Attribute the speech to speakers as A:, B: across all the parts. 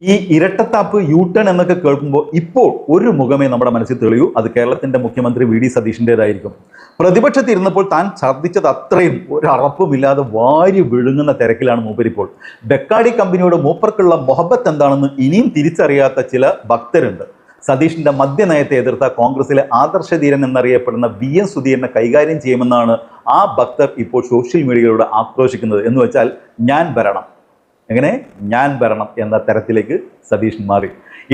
A: ഈ ഇരട്ടത്താപ്പ് U turn എന്നൊക്കെ കേൾക്കുമ്പോൾ ഇപ്പോൾ ഒരു മുഖമേ നമ്മുടെ മനസ്സിൽ തെളിയൂ, അത് കേരളത്തിന്റെ മുഖ്യമന്ത്രി വി.ഡി. സതീഷിൻ്റെതായിരിക്കും. പ്രതിപക്ഷത്തിരുന്നപ്പോൾ താൻ ഛർദ്ദിച്ചത് അത്രയും ഒരു അറപ്പുമില്ലാതെ വാരി വിഴുങ്ങുന്ന തിരക്കിലാണ് മൂപ്പരിപ്പോൾ. ബെക്കാടി കമ്പനിയോട് മൂപ്പർക്കുള്ള മൊഹബത്ത് എന്താണെന്ന് ഇനിയും തിരിച്ചറിയാത്ത ചില ഭക്തരുണ്ട്. സതീഷിന്റെ മദ്യനയത്തെ എതിർത്ത കോൺഗ്രസിലെ ആദർശധീരൻ എന്നറിയപ്പെടുന്ന വി.എൻ. സുധീരനെ കൈകാര്യം ചെയ്യുമെന്നാണ് ആ ഭക്തർ ഇപ്പോൾ സോഷ്യൽ മീഡിയയിലൂടെ ആക്രോശിക്കുന്നത്. എന്ന് വെച്ചാൽ ഞാൻ ഭരണം, എങ്ങനെ ഞാൻ ഭരണം എന്ന തരത്തിലേക്ക് സതീഷ് മാറി.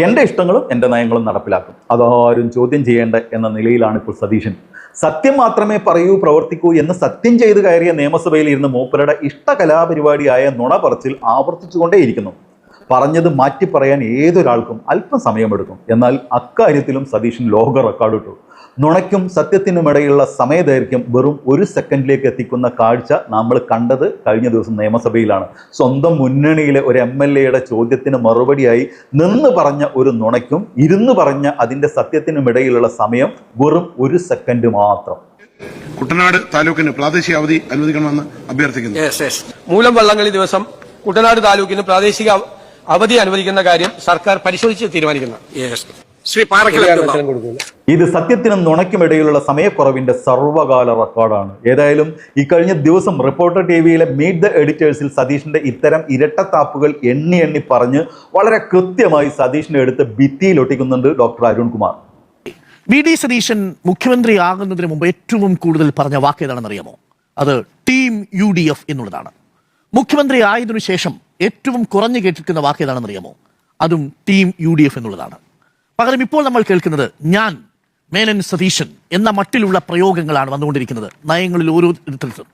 A: എൻ്റെ ഇഷ്ടങ്ങളും എൻ്റെ നയങ്ങളും നടപ്പിലാക്കും, അതാരും ചോദ്യം ചെയ്യേണ്ട എന്ന നിലയിലാണ് ഇപ്പോൾ സതീശൻ. സത്യം മാത്രമേ പറയൂ പ്രവർത്തിക്കൂ എന്ന് സത്യം ചെയ്ത് കയറിയ നിയമസഭയിൽ ഇരുന്ന് മൂപ്പരുടെ ഇഷ്ടകലാപരിപാടിയായ നുണ പറച്ചിൽ ആവർത്തിച്ചുകൊണ്ടേയിരിക്കുന്നു. പറഞ്ഞത് മാറ്റി പറയാൻ ഏതൊരാൾക്കും അല്പം സമയമെടുക്കും. എന്നാൽ അക്കാര്യത്തിലും സതീശൻ ലോക റെക്കോർഡ് ഇട്ടു. നുണയ്ക്കും സത്യത്തിനുമിടയിലുള്ള സമയദൈർഘ്യം വെറും 1 സെക്കൻഡിലേക്ക് എത്തിക്കുന്ന കാഴ്ച നമ്മൾ കണ്ടത് കഴിഞ്ഞ ദിവസം നിയമസഭയിലാണ്. സ്വന്തം മുന്നണിയിലെ ഒരു MLA-യുടെ ചോദ്യത്തിന് മറുപടിയായി നിന്ന് പറഞ്ഞ ഒരു നുണയ്ക്കും ഇരുന്ന് പറഞ്ഞ അതിൻ്റെ സത്യത്തിനുമിടയിലുള്ള സമയം വെറും 1 സെക്കൻഡ് മാത്രം.
B: കുട്ടനാട് താലൂക്കിന് പ്രാദേശിക അവധി അനുവദിക്കണമെന്ന് അഭ്യർത്ഥിക്കുന്നു.
C: മൂലം വള്ളംകളി ദിവസം കുട്ടനാട് താലൂക്കിന് പ്രാദേശിക അവധി അനുവദിക്കുന്ന കാര്യം സർക്കാർ പരിശോധിച്ച് തീരുമാനിക്കുന്നു.
A: ഇത് സത്യത്തിനും നുണയ്ക്കുമിടയിലുള്ള സമയക്കുറവിന്റെ സർവ്വകാല റെക്കോർഡാണ്. ഏതായാലും ഈ കഴിഞ്ഞ ദിവസം റിപ്പോർട്ടർ ടിവിയിലെ മീറ്റ് ദ എഡിറ്റേഴ്സിൽ സതീഷിന്റെ ഇത്തരം ഇരട്ടത്താപ്പുകൾ എണ്ണി പറഞ്ഞ് വളരെ കൃത്യമായി സതീഷിനെ എടുത്ത് ഭിത്തിയിൽ ഒട്ടിക്കുന്നുണ്ട് ഡോക്ടർ അരുൺകുമാർ.
D: വി.ഡി. സതീശൻ മുഖ്യമന്ത്രി ആകുന്നതിന് മുമ്പ് ഏറ്റവും കൂടുതൽ പറഞ്ഞ വാക്ക് ഏതാണെന്നറിയാമോ? അത് ടീം UDF എന്നുള്ളതാണ്. മുഖ്യമന്ത്രി ആയതിനു ശേഷം ഏറ്റവും കുറഞ്ഞു കേട്ടിരിക്കുന്ന വാക്ക് ഏതാണെന്നറിയാമോ? അതും ടീം UDF എന്നുള്ളതാണ്. പകരം ഇപ്പോൾ നമ്മൾ കേൾക്കുന്നത് ഞാൻ മേനൻ സതീശൻ എന്ന മട്ടിലുള്ള പ്രയോഗങ്ങളാണ് വന്നുകൊണ്ടിരിക്കുന്നത് നയങ്ങളിൽ ഓരോ ഇടത്തും.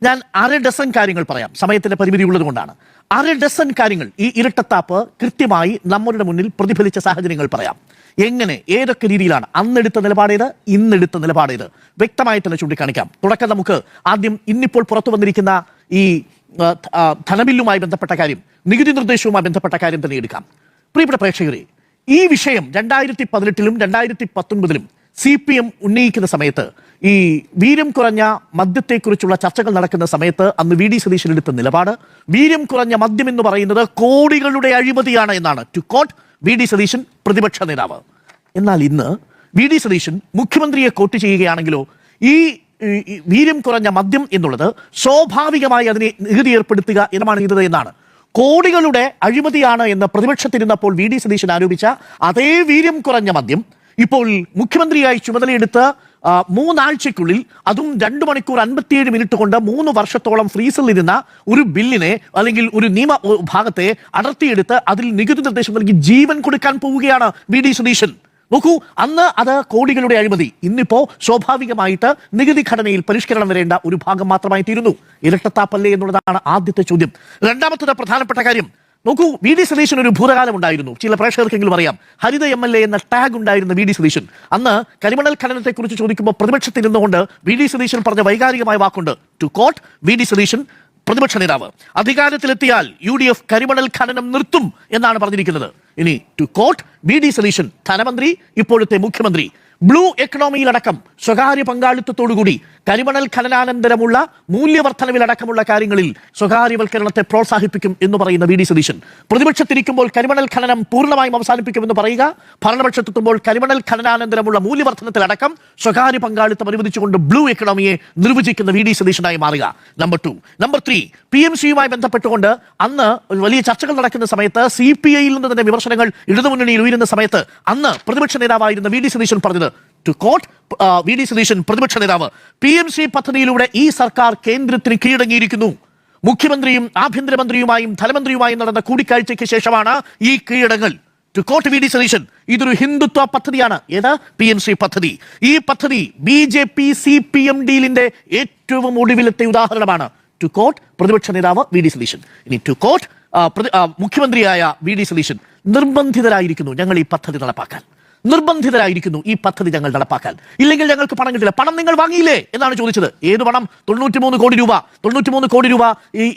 D: ഞാൻ 1/2 ഡസൻ കാര്യങ്ങൾ പറയാം, സമയത്തിന്റെ പരിമിതി ഉള്ളത് കൊണ്ടാണ്. 1/2 ഡസൻ കാര്യങ്ങൾ ഈ ഇരട്ടത്താപ്പ് കൃത്യമായി നമ്മുടെ മുന്നിൽ പ്രതിഫലിച്ച സാഹചര്യങ്ങൾ പറയാം. എങ്ങനെ ഏതൊക്കെ രീതിയിലാണ് അന്നെടുത്ത നിലപാടേത്, ഇന്നെടുത്ത നിലപാടേത് വ്യക്തമായി തന്നെ ചൂണ്ടിക്കാണിക്കാം. തുടക്കം നമുക്ക് ആദ്യം ഇന്നിപ്പോൾ പുറത്തു വന്നിരിക്കുന്ന ഈ ധനബില്ലുമായി ബന്ധപ്പെട്ട കാര്യം, നികുതി നിർദ്ദേശവുമായി ബന്ധപ്പെട്ട കാര്യം തന്നെ എടുക്കാം. പ്രിയപ്പെട്ട പ്രേക്ഷകരെ, ഈ വിഷയം 2018-ലും 2019-ലും CPM ഉന്നയിക്കുന്ന സമയത്ത്, ഈ വീര്യം കുറഞ്ഞ മദ്യത്തെക്കുറിച്ചുള്ള ചർച്ചകൾ നടക്കുന്ന സമയത്ത് അന്ന് വി.ഡി. സതീശൻ എടുത്ത നിലപാട് വീര്യം കുറഞ്ഞ മദ്യം എന്ന് പറയുന്നത് കോടികളുടെ അഴിമതിയാണ് എന്നാണ്. To quote VD. സതീശൻ, പ്രതിപക്ഷ നേതാവ്. എന്നാൽ ഇന്ന് വി.ഡി. സതീശൻ മുഖ്യമന്ത്രിയെ കോട്ട് ചെയ്യുകയാണെങ്കിലോ ഈ വീര്യം കുറഞ്ഞ മദ്യം എന്നുള്ളത് സ്വാഭാവികമായി അതിനെ നികുതി ഏർപ്പെടുത്തുക എന്നതാണ് ചെയ്തത് എന്നാണ്. കോടികളുടെ അഴിമതിയാണ് എന്ന് പ്രതിപക്ഷത്തിരുന്നപ്പോൾ വി.ഡി. സതീശൻ ആരോപിച്ച അതേ വീര്യം കുറഞ്ഞ മദ്യം ഇപ്പോൾ മുഖ്യമന്ത്രിയായി ചുമതലയെടുത്ത് 3 ആഴ്ചയ്ക്കുള്ളിൽ, അതും 2 മണിക്കൂർ 57 മിനിറ്റ് കൊണ്ട് 3 വർഷത്തോളം ഫ്രീസറിലിരുന്ന ഒരു ബില്ലിനെ അല്ലെങ്കിൽ ഒരു നിയമ ഭാഗത്തെ അടർത്തിയെടുത്ത് അതിൽ നികുതി നിർദ്ദേശം നൽകി ജീവൻ കൊടുക്കാൻ പോവുകയാണ് വി.ഡി. സതീശൻ. നോക്കൂ, അന്ന് അത് കോടികളുടെ അഴിമതി, ഇന്നിപ്പോ സ്വാഭാവികമായിട്ട് നികുതി ഘടനയിൽ പരിഷ്കരണം വരേണ്ട ഒരു ഭാഗം മാത്രമായി തീരുന്നു. ഇരട്ടത്താപ്പല്ലേ എന്നുള്ളതാണ് ആദ്യത്തെ ചോദ്യം. രണ്ടാമത്തെ പ്രധാനപ്പെട്ട കാര്യം നോക്കൂ, വി.ഡി. സതീശൻ ഒരു ഭൂതകാലം ഉണ്ടായിരുന്നു. ചില പ്രേക്ഷകർക്കെങ്കിലും അറിയാം. ഹരിത MLA എന്ന ടാഗ് ഉണ്ടായിരുന്ന വി.ഡി. സതീശൻ അന്ന് കരിമണൽ ഖനനത്തെക്കുറിച്ച് ചോദിക്കുമ്പോൾ പ്രതിപക്ഷത്തിരുന്നുകൊണ്ട് വി.ഡി. സതീശൻ പറഞ്ഞ വൈകാരികമായ വാക്കുണ്ട്. To quote VD. സതീശൻ, പ്രതിപക്ഷ നേതാവ്, അധികാരത്തിലെത്തിയാൽ UDF കരിമണൽ ഖനനം നിർത്തും എന്നാണ് പറഞ്ഞിരിക്കുന്നത്. ഇനി ടു കോട്ട് വി.ഡി. സതീശൻ, ധനമന്ത്രി, ഇപ്പോഴത്തെ മുഖ്യമന്ത്രി, ബ്ലൂ എക്കണോമിയിലടക്കം സ്വകാര്യ പങ്കാളിത്തത്തോടുകൂടി കരിമണൽ ഖനനാനന്തരമുള്ള മൂല്യവർദ്ധനവിലടക്കമുള്ള കാര്യങ്ങളിൽ സ്വകാര്യവൽക്കരണത്തെ പ്രോത്സാഹിപ്പിക്കും എന്ന് പറയുന്ന വി.ഡി. സതീശൻ, പ്രതിപക്ഷത്തിരിക്കുമ്പോൾ കരിമണൽ ഖനനം പൂർണ്ണമായും അവസാനിപ്പിക്കുമെന്ന് പറയുക, ഭരണപക്ഷത്തെത്തുമ്പോൾ കരിമണൽ ഖനനാനന്തരമുള്ള മൂല്യവർദ്ധനത്തിലടക്കം സ്വകാര്യ പങ്കാളിത്തം അനുവദിച്ചുകൊണ്ട് ബ്ലൂ എക്കണോമിയെ നിർവചിക്കുന്ന വി.ഡി. സതീശനായി മാറുക. നമ്പർ 2. നമ്പർ 3, PMC-യുമായി ബന്ധപ്പെട്ടുകൊണ്ട് അന്ന് വലിയ ചർച്ചകൾ നടക്കുന്ന സമയത്ത് CPI-യിൽ നിന്ന് തന്നെ വിമർശനങ്ങൾ ഇടതുമുന്നണിയിൽ ഉയരുന്ന സമയത്ത് അന്ന് പ്രതിപക്ഷ നേതാവായിരുന്ന വി.ഡി. സതീശൻ പറഞ്ഞത്, ടു കോട്ട് വി.ഡി. സതീശൻ, പ്രതിപക്ഷ നേതാവ്, PMC പദ്ധതിയിലൂടെ ഈ സർക്കാർ കേന്ദ്രത്തിന് കീഴടങ്ങിയിരിക്കുന്നു. മുഖ്യമന്ത്രിയും ആഭ്യന്തരമന്ത്രിയുമായും ധനമന്ത്രിയുമായും നടന്ന കൂടിക്കാഴ്ചയ്ക്ക് ശേഷമാണ് ഈ കീഴടങ്ങൽ. To quote VD. സതീശൻ, ഇതൊരു ഹിന്ദുത്വ പദ്ധതിയാണ്. ഏത്? PMC പദ്ധതി. ഈ പദ്ധതി BJP CPM ഡീലിന്റെ ഏറ്റവും ഒടുവിലത്തെ ഉദാഹരണമാണ്. ടു കോട്ട് പ്രതിപക്ഷ നേതാവ് വി.ഡി. സതീശൻ. ഇനി ടു കോട്ട് മുഖ്യമന്ത്രിയായ വി.ഡി. സതീശൻ, നിർബന്ധിതരായിരിക്കുന്നു ഞങ്ങൾ ഈ പദ്ധതി നടപ്പാക്കാൻ. നിർബന്ധിതരായിരിക്കുന്നു ഈ പദ്ധതി ഞങ്ങൾ നടപ്പാക്കാൻ. ഇല്ലെങ്കിൽ ഞങ്ങൾക്ക് പണം കിട്ടില്ല. പണം നിങ്ങൾ വാങ്ങിയില്ലേ എന്നാണ് ചോദിച്ചത്. ഏത് പണം? 93 കോടി രൂപ. 93 കോടി രൂപ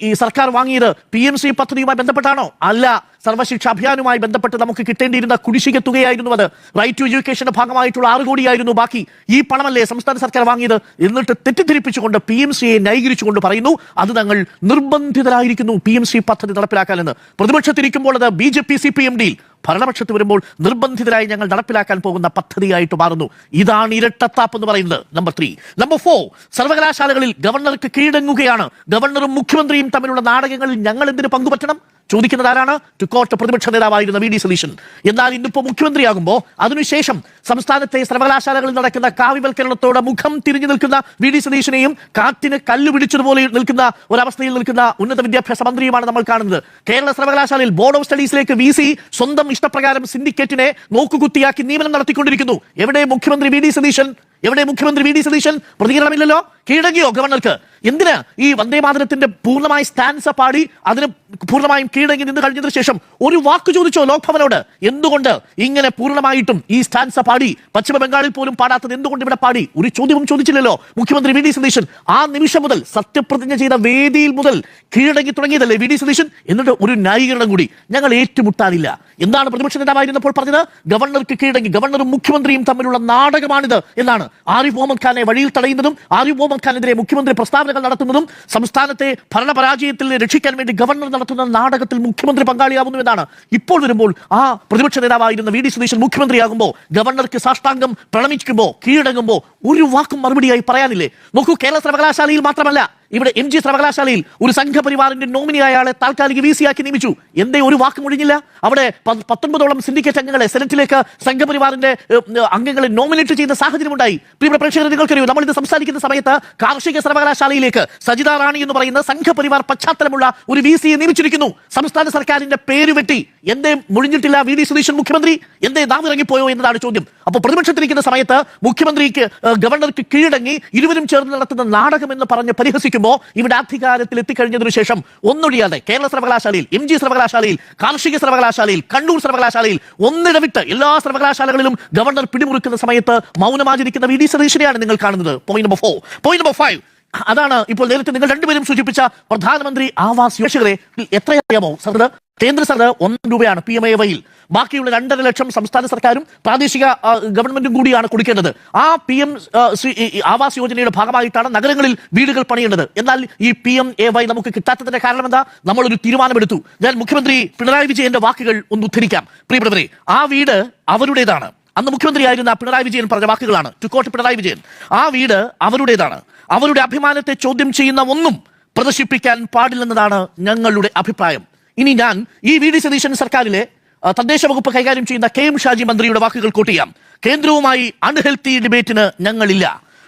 D: ഈ സർക്കാർ വാങ്ങിയത് PMC പദ്ധതിയുമായി ബന്ധപ്പെട്ടാണോ? അല്ല, സർവശിക്ഷ അഭിയാനുമായി ബന്ധപ്പെട്ട് നമുക്ക് കിട്ടേണ്ടിയിരുന്ന കുടിശ്ശിക തുകയായിരുന്നു അത്. റൈറ്റ് ടു എഡ്യൂക്കേഷന്റെ ഭാഗമായിട്ടുള്ള 6 കോടിയായിരുന്നു ബാക്കി. ഈ പണമല്ലേ സംസ്ഥാന സർക്കാർ വാങ്ങിയത്? എന്നിട്ട് തെറ്റിദ്ധരിപ്പിച്ചുകൊണ്ട് PMCയെ ന്യായീകരിച്ചുകൊണ്ട് പറയുന്നു അത് ഞങ്ങൾ നിർബന്ധിതരായിരിക്കുന്നു PMC പദ്ധതി നടപ്പിലാക്കാനെന്ന്. പ്രതിപക്ഷത്തിരിക്കുമ്പോൾ അത് BJP CPM ഡീൽ, ഭരണപക്ഷത്ത് വരുമ്പോൾ നിർബന്ധിതരായി ഞങ്ങൾ നടപ്പിലാക്കാൻ പോകുന്ന പദ്ധതിയായിട്ട് മാറുന്നു. ഇതാണ് ഇരട്ടത്താപ്പ് എന്ന് പറയുന്നത്. നമ്പർ 3. നമ്പർ 4, സർവകലാശാലകളിൽ ഗവർണർക്ക് കീഴടങ്ങുകയാണ്. ഗവർണറും മുഖ്യമന്ത്രിയും തമ്മിലുള്ള നാടകങ്ങളിൽ ഞങ്ങൾ എന്തിന് പങ്കുപറ്റണം? ചോദിക്കുന്നത് ആരാണ്? ടുക്കോട്ട് പ്രതിപക്ഷ നേതാവായിരുന്ന VD സതീശൻ. എന്നാൽ ഇന്നിപ്പോ മുഖ്യമന്ത്രിയാകുമ്പോൾ അതിനുശേഷം സംസ്ഥാനത്തെ സർവകലാശാലകളിൽ നടക്കുന്ന കാവ്യവൽക്കരണത്തോടെ മുഖം തിരിഞ്ഞു നിൽക്കുന്ന VD സതീശനെയും കാറ്റിന് കല്ല് പിടിച്ചതുപോലെ നിൽക്കുന്ന ഒരവസ്ഥയിൽ നിൽക്കുന്ന ഉന്നത വിദ്യാഭ്യാസ മന്ത്രിയുമാണ് നമ്മൾ കാണുന്നത്. കേരള സർവകലാശാലയിൽ ബോർഡ് ഓഫ് സ്റ്റഡീസിലേക്ക് VC സ്വന്തം ഇഷ്ടപ്രകാരം സിൻഡിക്കേറ്റിനെ നോക്കുകുത്തിയാക്കി നിയമനം നടത്തിക്കൊണ്ടിരിക്കുന്നു. എവിടെ മുഖ്യമന്ത്രി VD സതീശൻ? എവിടെ മുഖ്യമന്ത്രി VD സതീശൻ? പ്രതികരണമില്ലല്ലോ. കീഴടങ്ങിയോ ഗവർണർക്ക്? എന്തിന് ഈ വന്ദേമാതരത്തിന്റെ പൂർണ്ണമായി സ്റ്റാൻസ പാടി അതിന് പൂർണ്ണമായും കീഴടങ്ങി നിന്ന് കഴിഞ്ഞതിന് ശേഷം ഒരു വാക്ക് ചോദിച്ചോ ലോക്ഭവനോട്? എന്തുകൊണ്ട് ഇങ്ങനെ പൂർണ്ണമായിട്ടും ഈ സ്റ്റാൻസ പാടി? പശ്ചിമ ബംഗാളിൽ പോലും പാടാത്തത് എന്തുകൊണ്ട് ഇവിടെ പാടി? ഒരു ചോദ്യവും ചോദിച്ചില്ലല്ലോ മുഖ്യമന്ത്രി VD സതീശൻ. ആ നിമിഷം മുതൽ, സത്യപ്രതിജ്ഞ ചെയ്ത വേദിയിൽ മുതൽ കീഴടങ്ങി തുടങ്ങിയതല്ലേ VD സതീശൻ? എന്നിട്ട് ഒരു ന്യായീകരണം കൂടി, ഞങ്ങൾ ഏറ്റുമുട്ടാനില്ല. എന്താണ് പ്രതിപക്ഷ നേതാവായിരുന്നപ്പോൾ പറഞ്ഞത്? ഗവർണർക്ക് കീഴടങ്ങി, ഗവർണറും മുഖ്യമന്ത്രിയും തമ്മിലുള്ള നാടകമാണിത് എന്നാണ്. ആരിഫ് മുഹമ്മദ് ഖാനെ വഴിയിൽ തടയുന്നതും ആരിഫ് മുഹമ്മദ് ഖാനെതിരെ മുഖ്യമന്ത്രി പ്രസ്താവനകൾ നടത്തുന്നതും സംസ്ഥാനത്തെ ഭരണപരാജയത്തിൽ രക്ഷിക്കാൻ വേണ്ടി ഗവർണർ നടത്തുന്ന നാടകത്തിൽ മുഖ്യമന്ത്രി പങ്കാളിയാവുന്നു എന്നാണ്. ഇപ്പോൾ വരുമ്പോൾ ആ പ്രതിപക്ഷ നേതാവായിരുന്ന VD സതീശൻ മുഖ്യമന്ത്രിയാകുമ്പോൾ ഗവർണർക്ക് സാഷ്ടാംഗം പ്രണമിക്കുമ്പോൾ, കീഴടങ്ങുമ്പോൾ ഒരു വാക്കും മറുപടിയായി പറയാനില്ലേ? നോക്കൂ, കേരള സർവകലാശാലയിൽ മാത്രമല്ല, ഇവിടെ MG സർവകലാശാലയിൽ ഒരു സംഘപരിവാറിന്റെ നോമിനിയായ ആളെ താൽക്കാലിക VC ആക്കി നിയമിച്ചു. എന്തേ ഒരു വാക്ക് മുഴിഞ്ഞില്ല? അവിടെ 19ഓളം സിൻഡിക്കേറ്റ് അംഗങ്ങളെ സെനറ്റിലേക്ക് സംഘപരിവാറിന്റെ അംഗങ്ങളെ നോമിനേറ്റ് ചെയ്യുന്ന സാഹചര്യം ഉണ്ടായി. പ്രിയ പ്രേക്ഷകർ, നിങ്ങൾക്കറിയൂ, നമ്മൾ ഇത് സംസാരിക്കുന്ന സമയത്ത് കാർഷിക സർവകലാശാലയിലേക്ക് സജിത റാണി എന്ന് പറയുന്ന സംഘപരിവാർ പശ്ചാത്തലമുള്ള ഒരു VCയെ നിയമിച്ചിരിക്കുന്നു. സംസ്ഥാന സർക്കാരിന്റെ പേര് വെട്ടി. എന്തേ മുഴിഞ്ഞിട്ടില്ല VD സതീശൻ മുഖ്യമന്ത്രി? എന്തേ നാമിറങ്ങിപ്പോയോ എന്നതാണ് ചോദ്യം. അപ്പോൾ പ്രതിപക്ഷത്തിരിക്കുന്ന സമയത്ത് മുഖ്യമന്ത്രിക്ക് ഗവർണർക്ക് കീഴടങ്ങി ഇരുവരും ചേർന്ന് നടത്തുന്ന നാടകം എന്ന് പറഞ്ഞ് പരിഹസിക്കുമ്പോൾ ഇവിടെ അധികാരത്തിൽ എത്തിക്കഴിഞ്ഞതിനു ശേഷം ഒന്നൊഴിയാതെ കേരള സർവകലാശാലയിൽ, MG സർവകലാശാലയിൽ, കാർഷിക സർവകലാശാലയിൽ, കണ്ണൂർ സർവകലാശാലയിൽ ഒന്നിടവിട്ട് എല്ലാ സർവകലാശാലകളിലും ഗവർണർ പിടിമുറുക്കുന്ന സമയത്ത് മൗനമാചരിക്കുന്ന VD സതീശനെയാണ് നിങ്ങൾ കാണുന്നത്. Point number 4. പോയിന്റ് നമ്പർ 5, അതാണ് ഇപ്പോൾ നേരത്തെ നിങ്ങൾ രണ്ടുപേരും സൂചിപ്പിച്ച പ്രധാനമന്ത്രി ആവാസ് യോജനകളെ എത്രയറിയാമോ? സർ, കേന്ദ്ര സർക്കാർ 1 രൂപയാണ് PMAYയിൽ. ബാക്കിയുള്ള 2.5 ലക്ഷം സംസ്ഥാന സർക്കാരും പ്രാദേശിക ഗവൺമെന്റും കൂടിയാണ് കൊടുക്കേണ്ടത്. ആ ആവാസ് യോജനയുടെ ഭാഗമായിട്ടാണ് നഗരങ്ങളിൽ വീടുകൾ പണിയേണ്ടത്. എന്നാൽ ഈ PMAY നമുക്ക് കിട്ടാത്തതിന്റെ കാരണം എന്താ? നമ്മളൊരു തീരുമാനമെടുത്തു. ഞാൻ മുഖ്യമന്ത്രി പിണറായി വിജയന്റെ വാക്കുകൾ ഒന്ന് ഉദ്ധരിക്കാം. പ്രിയപ്പെട്ടവരെ, ആ വീട് അവരുടേതാണ്. അന്ന് മുഖ്യമന്ത്രിയായിരുന്ന പിണറായി വിജയൻ പറഞ്ഞ വാക്കുകളാണ്. ടുക്കോട്ട് പിണറായി വിജയൻ. ആ വീട് അവരുടേതാണ്. അവരുടെ അഭിമാനത്തെ ചോദ്യം ചെയ്യുന്ന ഒന്നും പ്രദർശിപ്പിക്കാൻ പാടില്ലെന്നതാണ് ഞങ്ങളുടെ അഭിപ്രായം. ഇനി ഞാൻ ഈ VD സതീശൻ സർക്കാരിലെ തദ്ദേശ വകുപ്പ് കൈകാര്യം ചെയ്യുന്ന KM ഷാജി മന്ത്രിയുടെ വാക്കുകൾ കോട്ട് ചെയ്യാം. കേന്ദ്രവുമായി അൺഹെൽത്തി ഡിബേറ്റിന് ഞങ്ങളില്ല.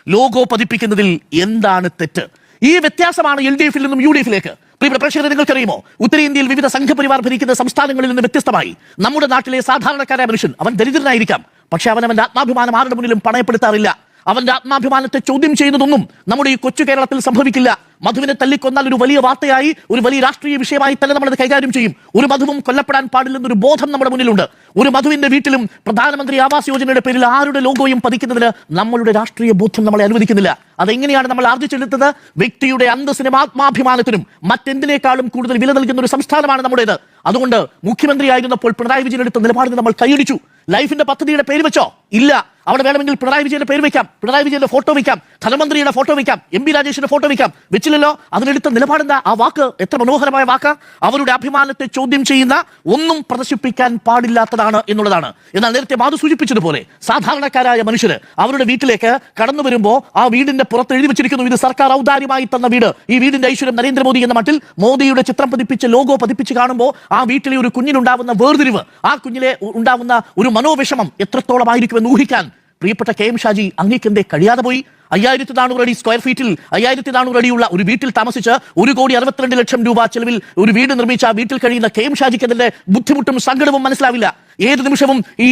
D: ലോഗോ പതിപ്പിക്കുന്നതിൽ എന്താണ് തെറ്റ്? ഈ വ്യത്യാസമാണ് LDFിൽ നിന്നും UDFിലേക്ക്. പ്രിയ പ്രേക്ഷകരെ, നിങ്ങൾക്കറിയുമോ, ഉത്തരേന്ത്യയിൽ വിവിധ സംഘപരിവാർ ഭരിക്കുന്ന സംസ്ഥാനങ്ങളിൽ നിന്ന് വ്യത്യസ്തമായി നമ്മുടെ നാട്ടിലെ സാധാരണക്കാരായ മനുഷ്യൻ, അവൻ ദരിദ്രനായിരിക്കാം, പക്ഷെ അവന്റെ ആത്മാഭിമാനം ആരുടെ മുന്നിലും പണയപ്പെടുത്താറില്ല. അവന്റെ ആത്മാഭിമാനത്തെ ചോദ്യം ചെയ്യുന്നതൊന്നും നമ്മുടെ ഈ കൊച്ചു കേരളത്തിൽ സംഭവിക്കില്ല. മധുവിനെ തല്ലിക്കൊന്നാൽ ഒരു വലിയ വാർത്തയായി, ഒരു വലിയ രാഷ്ട്രീയ വിഷയമായി തന്നെ നമ്മളത് കൈകാര്യം ചെയ്യും. ഒരു മധുവും കൊല്ലപ്പെടാൻ പാടില്ലെന്നൊരു ബോധം നമ്മുടെ മുന്നിലുണ്ട്. ഒരു മധുവിന്റെ വീട്ടിലും പ്രധാനമന്ത്രി ആവാസ് യോജനയുടെ പേരിൽ ആരുടെ ലോഗോയും പതിക്കുന്നതിന് നമ്മളുടെ രാഷ്ട്രീയ ബോധ്യം നമ്മളെ അനുവദിക്കുന്നില്ല. അതെങ്ങനെയാണ് നമ്മൾ ആർജിച്ചെടുത്തത്? വ്യക്തിയുടെ അന്തസ്സിനും ആത്മാഭിമാനത്തിനും മറ്റെന്തിനേക്കാളും കൂടുതൽ വില നൽകുന്ന ഒരു സംസ്ഥാനമാണ് നമ്മുടേത്. അതുകൊണ്ട് മുഖ്യമന്ത്രിയായിരുന്നപ്പോൾ പിണറായി വിജയൻ എടുത്ത നിലപാടിന് നമ്മൾ കൈയടിച്ചു. ലൈഫിന്റെ പദ്ധതിയുടെ പേര് വെച്ചോ? ഇല്ല. അവിടെ വേണമെങ്കിൽ പിണറായി വിജയന്റെ പേര് വെക്കാം, പിണറായി വിജയന്റെ ഫോട്ടോ വെക്കാം, ധനമന്ത്രിയുടെ ഫോട്ടോ വെക്കാം, MP രാജേഷിന്റെ ഫോട്ടോ വെക്കാം. വെച്ചില്ലല്ലോ. അതിനെടുത്ത നിലപാടെന്താ? ആ വാക്ക് എത്ര മനോഹരമായ വാക്ക്! അവരുടെ അഭിമാനത്തെ ചോദ്യം ചെയ്യുന്ന ഒന്നും പ്രദർശിപ്പിക്കാൻ പാടില്ലാത്തതാണ് എന്നുള്ളതാണ്. എന്നാൽ നേരത്തെ മാധു സൂചിപ്പിച്ചതുപോലെ സാധാരണക്കാരായ മനുഷ്യര് അവരുടെ വീട്ടിലേക്ക് കടന്നു വരുമ്പോൾ ആ വീടിന്റെ പുറത്ത് എഴുതി വെച്ചിരിക്കുന്നു, ഇത് സർക്കാർ ഔദാര്യമായി തന്ന വീട്. ഈ വീടിന്റെ ഐശ്വര്യം നരേന്ദ്രമോദി എന്ന മട്ടിൽ മോദിയുടെ ചിത്രം പതിപ്പിച്ച് ലോഗോ പതിപ്പിച്ച് കാണുമ്പോൾ ആ വീട്ടിലെ ഒരു കുഞ്ഞിനുണ്ടാവുന്ന വേർതിരിവ്, ആ കുഞ്ഞിലെ ഉണ്ടാവുന്ന ഒരു മനോവിഷമം എത്രത്തോളമായിരിക്കുമെന്ന് ഊഹിക്കാൻ പ്രിയപ്പെട്ട KM ഷാജി അങ്ങേക്ക് എന്തേ കഴിയാതെ പോയി? 5400 അടി സ്ക്വയർ ഫീറ്റിൽ 5400 അടിയുള്ള ഒരു വീട്ടിൽ താമസിച്ച് 1,62,00,000 രൂപ ചെലവിൽ ഒരു വീട് നിർമ്മിച്ച ആ വീട്ടിൽ കഴിയുന്ന KM ഷാജിക്ക് അതിന്റെ ബുദ്ധിമുട്ടും സങ്കടവും മനസ്സിലാവില്ല. ഏത് നിമിഷവും ഈ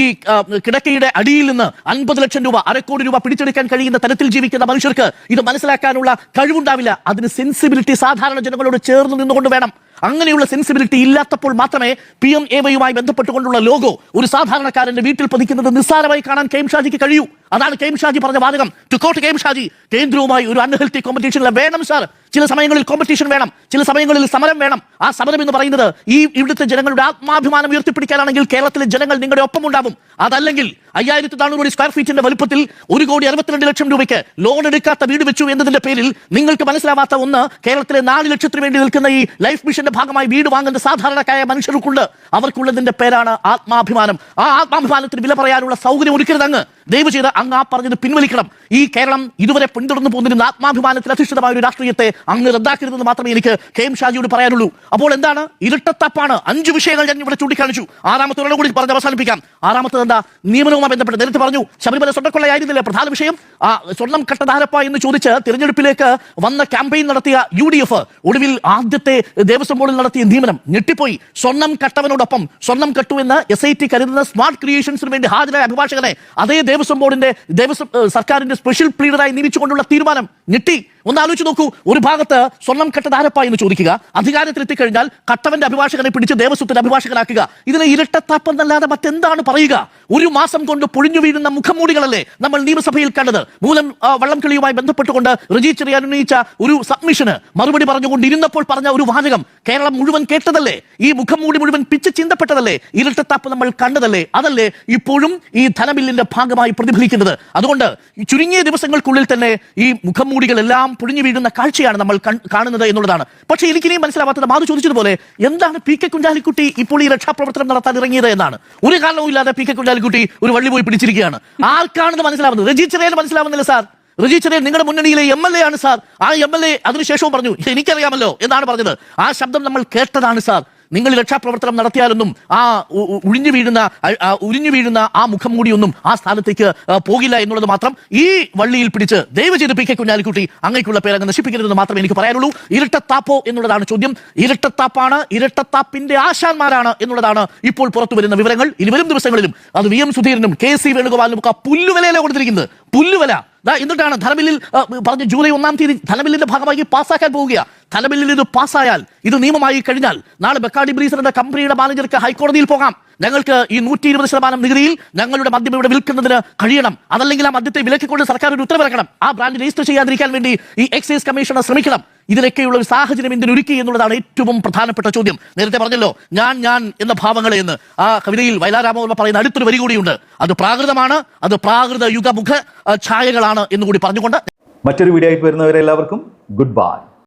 D: കിടക്കയുടെ അടിയിൽ നിന്ന് 50 ലക്ഷം രൂപ, 1/2 കോടി രൂപ പിടിച്ചെടുക്കാൻ കഴിയുന്ന തരത്തിൽ ജീവിക്കുന്ന മനുഷ്യർക്ക് ഇത് മനസ്സിലാക്കാനുള്ള കഴിവുണ്ടാവില്ല. അതിന് സെൻസിബിലിറ്റി സാധാരണ ജനങ്ങളോട് ചേർന്ന് നിന്നുകൊണ്ട് വേണം. അങ്ങനെയുള്ള സെൻസിബിലിറ്റി ഇല്ലാത്തപ്പോൾ മാത്രമേ PMAY ബന്ധപ്പെട്ടുകൊണ്ടുള്ള ലോഗോ ഒരു സാധാരണക്കാരന്റെ വീട്ടിൽ പതിക്കുന്നത് നിസ്സാരമായി കാണാൻ കെ എം ഷാജിക്ക് കഴിയൂ. അതാണ് കെ എം ഷാജി പറഞ്ഞ വാചകം. ടു കോട്ട് കെ എം ഷാജി, കേന്ദ്രവുമായി ഒരു അൺഹെൽത്തി കോമ്പറ്റീഷൻ വേണം സാർ. ചില സമയങ്ങളിൽ കോമ്പറ്റീഷൻ വേണം, ചില സമയങ്ങളിൽ സമരം വേണം. ആ സമരം എന്ന് പറയുന്നത് ഇവിടുത്തെ ജനങ്ങളുടെ ആത്മാഭിമാനം ഉയർത്തിപ്പിടിക്കാനാണെങ്കിൽ കേരളത്തിലെ ജനങ്ങൾ നിങ്ങളുടെ ഒപ്പം ഉണ്ടാവും. അതല്ലെങ്കിൽ 5400 സ്ക്വയർ ഫീറ്റിന്റെ വലുപ്പത്തിൽ 1,62,00,000 രൂപയ്ക്ക് ലോൺ എടുക്കാത്ത വീട് വെച്ചു എന്നതിന്റെ പേരിൽ നിങ്ങൾക്ക് മനസ്സിലാവാത്ത ഒന്ന്, കേരളത്തിലെ 4 ലക്ഷത്തിന് വേണ്ടി നിൽക്കുന്ന ഈ ലൈഫ് മിഷന്റെ ഭാഗമായി വീട് വാങ്ങുന്ന സാധാരണക്കാരായ മനുഷ്യർക്കുണ്ട്. അവർക്കുള്ളതിന്റെ പേരാണ് ആത്മാഭിമാനം. ആ ആത്മാഭിമാനത്തിന് വില പറയാനുള്ള സൗകര്യം ഒരുക്കരുത് അങ്ങ്. ദയവ് ചെയ്ത് അങ്ങ് ആ പറഞ്ഞത് പിൻവലിക്കണം. ഈ കേരളം ഇതുവരെ പിന്തുടർന്നു പോന്നിരുന്ന ആത്മാഭിമാനത്തിൽ അധിഷ്ഠിതമായ ഒരു രാഷ്ട്രീയത്തെ അങ്ങ് റദ്ദാക്കരുതെന്ന് മാത്രമേ എനിക്ക് കെ എം ഷാജിയോട് പറയാനുള്ളൂ. അപ്പോൾ എന്താണ് ഇരട്ടത്താപ്പാണ്? 5 വിഷയങ്ങൾ ഞാൻ ഇവിടെ ചൂണ്ടിക്കാണിച്ചു. ആറാമത്തെ ഒരെണ്ണം കൂടി പറഞ്ഞ് അവസാനിപ്പിക്കാം. ആറാമത്തത് എന്താ? നിയമനവുമായി ബന്ധപ്പെട്ട് നേരത്തെ പറഞ്ഞു ശബരിമല സ്വർണ്ണക്കൊള്ളയായിരുന്നില്ല പ്രധാന വിഷയം. ആ സ്വർണം കട്ടധാരപ്പ എന്ന് ചോദിച്ച് തിരഞ്ഞെടുപ്പിലേക്ക് വന്ന ക്യാമ്പയിൻ നടത്തിയ UDF ഒടുവിൽ ആദ്യത്തെ ദേവസ്വം ബോർഡിൽ നടത്തിയ നിയമനം ഞെട്ടിപ്പോയി. സ്വർണം കട്ടവനോടൊപ്പം സ്വർണം കട്ടു എന്ന് SIT കരുതുന്ന സ്മാർട്ട് ക്രിയേഷൻസിന് വേണ്ടി ഹാജരായ അഭിഭാഷകനെ അതേ ദേവസ്വം ബോർഡിന്റെ സർക്കാരിന്റെ സ്പെഷ്യൽ പ്ലീഡറായി നിയമിച്ചുകൊണ്ടുള്ള തീരുമാനം ഞെട്ടി. ഒന്ന് ആലോചിച്ച് നോക്കൂ. ഒരു ഭാഗത്ത് സ്വർണം കട്ടധാരപ്പ എന്ന് ചോദിക്കുക, അധികാരത്തിലെത്തിക്കഴിഞ്ഞാൽ കട്ടവന്റെ അഭിഭാഷകനെ പിടിച്ച് ദേവസ്വത്തിന്റെ അഭിഭാഷകനാക്കുക. ഇതിനെ ഇരട്ടത്താപ്പെന്നല്ലാതെ മറ്റെന്താണ് പറയുക? ഒരു മാസം കൊണ്ട് പൊഴിഞ്ഞു വീഴുന്ന മുഖംമൂടികളല്ലേ നമ്മൾ നിയമസഭയിൽ കണ്ടത്? വള്ളംകളിയുമായി ബന്ധപ്പെട്ടുകൊണ്ട് റജി ചെറിയാൻ ഉന്നയിച്ച ഒരു സബ്മിഷന് മറുപടി പറഞ്ഞുകൊണ്ട് ഇരുന്നപ്പോൾ പറഞ്ഞ ഒരു വാചകം കേരളം മുഴുവൻ കേട്ടതല്ലേ? ഈ മുഖംമൂടി മുഴുവൻ പിച്ച് ചിന്തപ്പെട്ടതല്ലേ? ഇരട്ടത്താപ്പ് നമ്മൾ കണ്ടതല്ലേ? അതല്ലേ ഇപ്പോഴും ഈ ധനബില്ലിന്റെ ഭാഗമായി പ്രതിഫലിക്കുന്നത്? അതുകൊണ്ട് ചുരുങ്ങിയ ദിവസങ്ങൾക്കുള്ളിൽ തന്നെ ഈ മുഖംമൂടികളെല്ലാം പൊഴിഞ്ഞു വീഴുന്ന കാഴ്ചയാണ് നമ്മൾ കാണുന്നത് എന്നുള്ളതാണ്. പക്ഷേ എനിക്കിനിയും മനസ്സിലാവാത്തത് മാധു ചോദിച്ചതുപോലെ എന്താണ് PK കുഞ്ഞാലിക്കുട്ടി ഇപ്പോൾ ഈ രക്ഷാപ്രവർത്തനം നടത്താൻ ഇറങ്ങിയത് എന്നാണ്. ഒരു കാരണവും ഇല്ലാതെ PK കുഞ്ഞാലിക്കുട്ടി ഒരു വള്ളി പോയി പിടിച്ചിരിക്കുകയാണ്. ആർക്കാണെന്ന് മനസ്സിലാവുന്നത്? റജി ചെറിയാൻ മനസ്സിലാവുന്നില്ല സാർ. റജി ചെറിയാൻ നിങ്ങളുടെ മുന്നണിയിലെ MLA ആണ് സാർ. ആ MLA അതിനുശേഷവും പറഞ്ഞു എനിക്കറിയാമല്ലോ എന്നാണ് പറഞ്ഞത്. ആ ശബ്ദം നമ്മൾ കേട്ടതാണ് സാർ. നിങ്ങൾ രക്ഷാപ്രവർത്തനം നടത്തിയാലൊന്നും ആ ഉരിഞ്ഞു വീഴുന്ന ആ മുഖം മൂടിയൊന്നും ആ സ്ഥാനത്തേക്ക് പോകില്ല എന്നുള്ളത് മാത്രം ഈ വള്ളിയിൽ പിടിച്ച് ദയവ് ചെയ്ത് PK കുഞ്ഞാലിക്കുട്ടി അങ്ങേക്കുള്ള പേരങ്ങ് നശിപ്പിക്കരുതെന്ന് മാത്രമേ എനിക്ക് പറയാനുള്ളൂ. ഇരട്ടത്താപ്പോ എന്നുള്ളതാണ് ചോദ്യം. ഇരട്ടത്താപ്പാണ്, ഇരട്ടത്താപ്പിന്റെ ആശാന്മാരാണ് എന്നുള്ളതാണ് ഇപ്പോൾ പുറത്തു വരുന്ന വിവരങ്ങൾ. ഇനി വരും ദിവസങ്ങളിലും അത് VM സുധീരനും KC വേണുഗോപാലിനും ഒക്കെ പുല്ലുവിലയിലെ കൊടുത്തിരിക്കുന്നത്. പുല്ലുവില എന്നിട്ടാണ് ധനബില്ലിൽ പറഞ്ഞ ജൂലൈ 1-ാം തീയതി ധനബില്ലിന്റെ ഭാഗമായി പാസ്സാക്കാൻ പോവുക. ധനബില്ലിൽ ഇത് പാസ്സായാൽ, ഇത് നിയമമായി കഴിഞ്ഞാൽ നാളെ ബക്കാഡി ബ്രീസറുടെ കമ്പനിയുടെ മാനേജർക്ക് ഹൈക്കോടതിയിൽ പോകാം. ഞങ്ങൾക്ക് ഈ 120% നികുതിയിൽ ഞങ്ങളുടെ മദ്യം ഇവിടെ വിൽക്കുന്നതിന് കഴിയണം. അതല്ലെങ്കിൽ ആ മദ്യത്തെ വിലക്കിക്കൊണ്ട് സർക്കാർ ഒരു ഉത്തരവിറക്കണം. ആ ബ്രാൻഡ് രജിസ്റ്റർ ചെയ്യാതിരിക്കാൻ വേണ്ടി ഈ എക്സൈസ് കമ്മീഷണർ ശ്രമിക്കണം. ഇതിനൊക്കെയുള്ള ഒരു സാഹചര്യം എന്തിനൊരുക്കി എന്നുള്ളതാണ് ഏറ്റവും പ്രധാനപ്പെട്ട ചോദ്യം. നേരത്തെ പറഞ്ഞല്ലോ ഞാൻ എന്ന ഭാവങ്ങളെ എന്ന്. ആ കവിതയിൽ വയലാരാമവർമ്മ പറയുന്ന അടുത്തൊരു വരി കൂടിയുണ്ട്. അത് പ്രാകൃതമാണ്, അത് പ്രാകൃത യുഗമുഖ ഛായകളാണ് എന്നുകൂടി പറഞ്ഞുകൊണ്ട്
A: മറ്റൊരു വീഡിയോ ആയിട്ട് വരുന്നവരെ എല്ലാവർക്കും ഗുഡ് ബൈ.